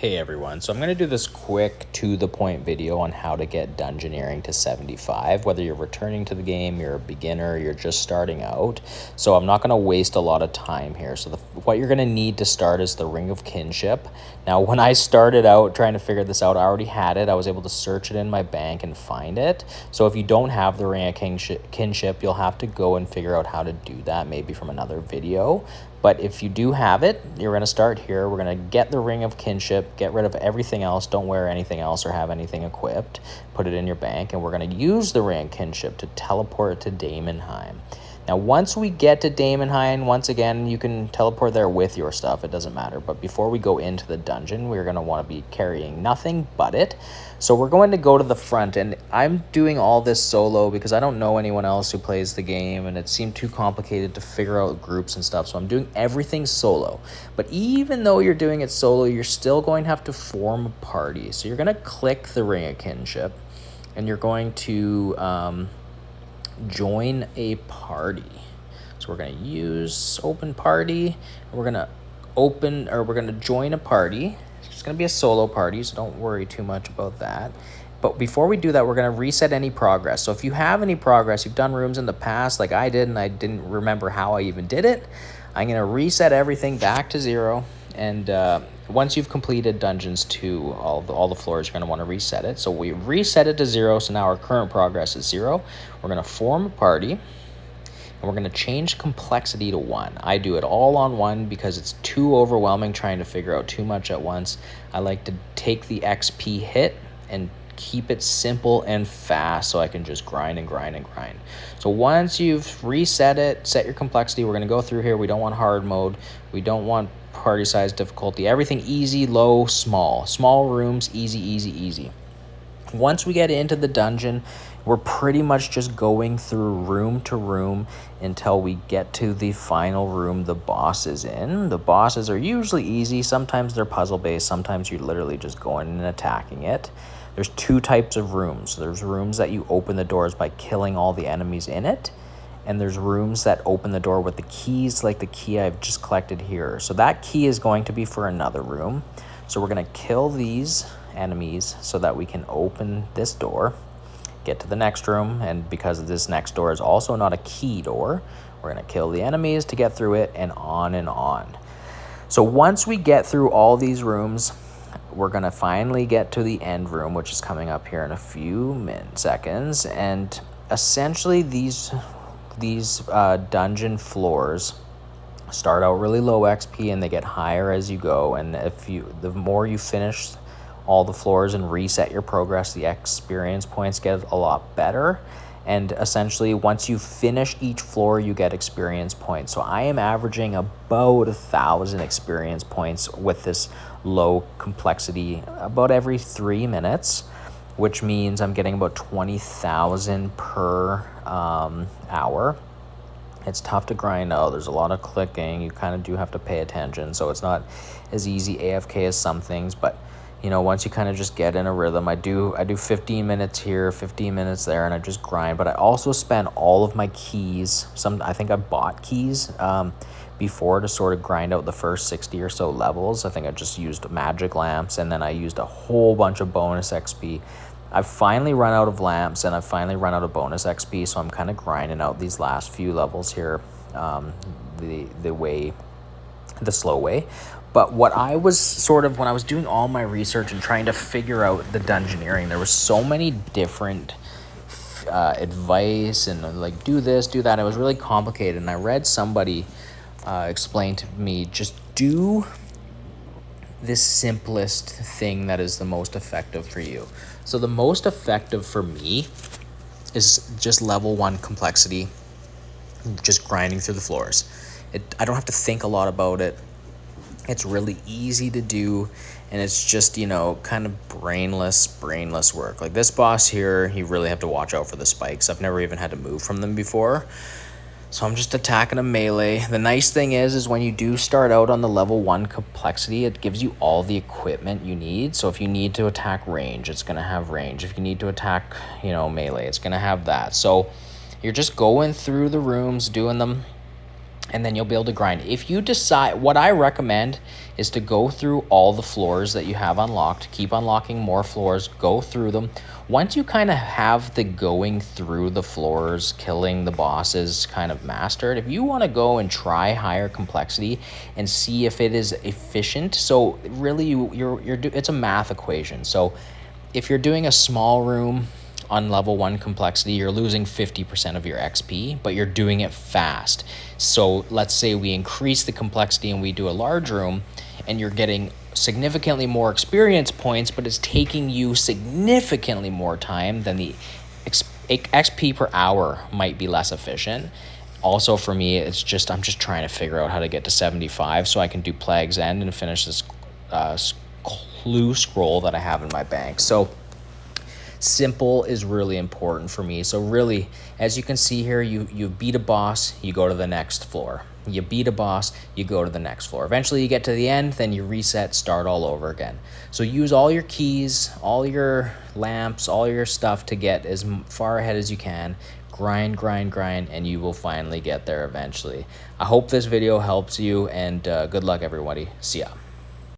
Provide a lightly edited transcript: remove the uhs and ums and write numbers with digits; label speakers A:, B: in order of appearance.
A: Hey everyone, so I'm going to do this quick to the point video on how to get Dungeoneering to 75, whether you're returning to the game, you're a beginner, you're just starting out. So I'm not going to waste a lot of time here. So what you're going to need to start is the Ring of Kinship. Now when I started out trying to figure this out, I already had it. I was able to search it in my bank and find it. So if you don't have the Ring of Kinship, you'll have to go and figure out how to do that, maybe from another video. But if you do have it, you're going to start here. We're going to get the Ring of Kinship, get rid of everything else. Don't wear anything else or have anything equipped. Put it in your bank, and we're going to use the Ring of Kinship to teleport to Daemonheim. Now, once we get to Daemonheim, once again, you can teleport there with your stuff. It doesn't matter. But before we go into the dungeon, we're going to want to be carrying nothing but it. So we're going to go to the front, and I'm doing all this solo because I don't know anyone else who plays the game, and it seemed too complicated to figure out groups and stuff. So I'm doing everything solo. But even though you're doing it solo, you're still going to have to form a party. So you're going to click the Ring of Kinship, and you're going to join a party. So we're going to use open party, and we're going to join a party. It's going to be a solo party, so don't worry too much about that. But before we do that, we're going to reset any progress. So if you have any progress, you've done rooms in the past like I did and I didn't remember how I even did it, I'm going to reset everything back to 0. And once you've completed Dungeons 2, all the floors, you're going to want to reset it. So we reset it to 0, so now our current progress is 0. We're going to form a party, and we're going to change complexity to 1. I do it all on 1 because it's too overwhelming trying to figure out too much at once. I like to take the XP hit and keep it simple and fast so I can just grind and grind and grind. So once you've reset it, set your complexity, we're going to go through here. We don't want hard mode. We don't want party size difficulty. Everything easy, low, small. Small rooms, easy, easy, easy. Once we get into the dungeon, we're pretty much just going through room to room until we get to the final room the boss is in. The bosses are usually easy. Sometimes they're puzzle-based. Sometimes you're literally just going and attacking it. There's 2 types of rooms. There's rooms that you open the doors by killing all the enemies in it. And there's rooms that open the door with the keys, like the key I've just collected here. So that key is going to be for another room. So we're going to kill these enemies so that we can open this door, get to the next room. And because this next door is also not a key door, we're going to kill the enemies to get through it, and on and on. So once we get through all these rooms, we're going to finally get to the end room, which is coming up here in a few seconds. And essentially these dungeon floors start out really low XP and they get higher as you go. And the more you finish all the floors and reset your progress, the experience points get a lot better. And essentially, once you finish each floor, you get experience points. So I am averaging about 1,000 experience points with this low complexity about every 3 minutes, which means I'm getting about 20,000 per hour. It's tough to grind out. There's a lot of clicking. You kind of do have to pay attention. So it's not as easy AFK as some things, but you know, once you kind of just get in a rhythm, I do 15 minutes here, 15 minutes there, and I just grind. But I also spend all of my keys. I think I bought keys before to sort of grind out the first 60 or so levels. I think I just used magic lamps, and then I used a whole bunch of bonus XP. I've finally run out of lamps, and I've finally run out of bonus XP, so I'm kind of grinding out these last few levels here the slow way. But what I was sort of, when I was doing all my research and trying to figure out the Dungeoneering, there was so many different advice and like do this, do that. It was really complicated. And I read somebody explain to me, just do the simplest thing that is the most effective for you. So the most effective for me is just level 1 complexity, just grinding through the floors. I don't have to think a lot about it. It's really easy to do, and it's just, you know, kind of brainless work. Like this boss here, you really have to watch out for the spikes. I've never even had to move from them before. So I'm just attacking a melee. The nice thing is when you do start out on the level 1 complexity, it gives you all the equipment you need. So if you need to attack range, it's going to have range. If you need to attack, you know, melee, it's going to have that. So you're just going through the rooms, doing them. and then you'll be able to grind. If you decide, what I recommend is to go through all the floors that you have unlocked, keep unlocking more floors, go through them. Once you kind of have the going through the floors, killing the bosses kind of mastered, if you want to go and try higher complexity and see if it is efficient, so really it's a math equation. So if you're doing a small room on level 1 complexity, you're losing 50% of your XP, but you're doing it fast. So let's say we increase the complexity and we do a large room, and you're getting significantly more experience points, but it's taking you significantly more time, then the XP per hour might be less efficient. Also for me, I'm just trying to figure out how to get to 75 so I can do Plague's End and finish this clue scroll that I have in my bank. So simple is really important for me. So really, as you can see here, you beat a boss, you go to the next floor. You beat a boss, you go to the next floor. Eventually you get to the end, then you reset, start all over again. So use all your keys, all your lamps, all your stuff to get as far ahead as you can. Grind, grind, grind, and you will finally get there eventually. I hope this video helps you, and good luck everybody. See ya.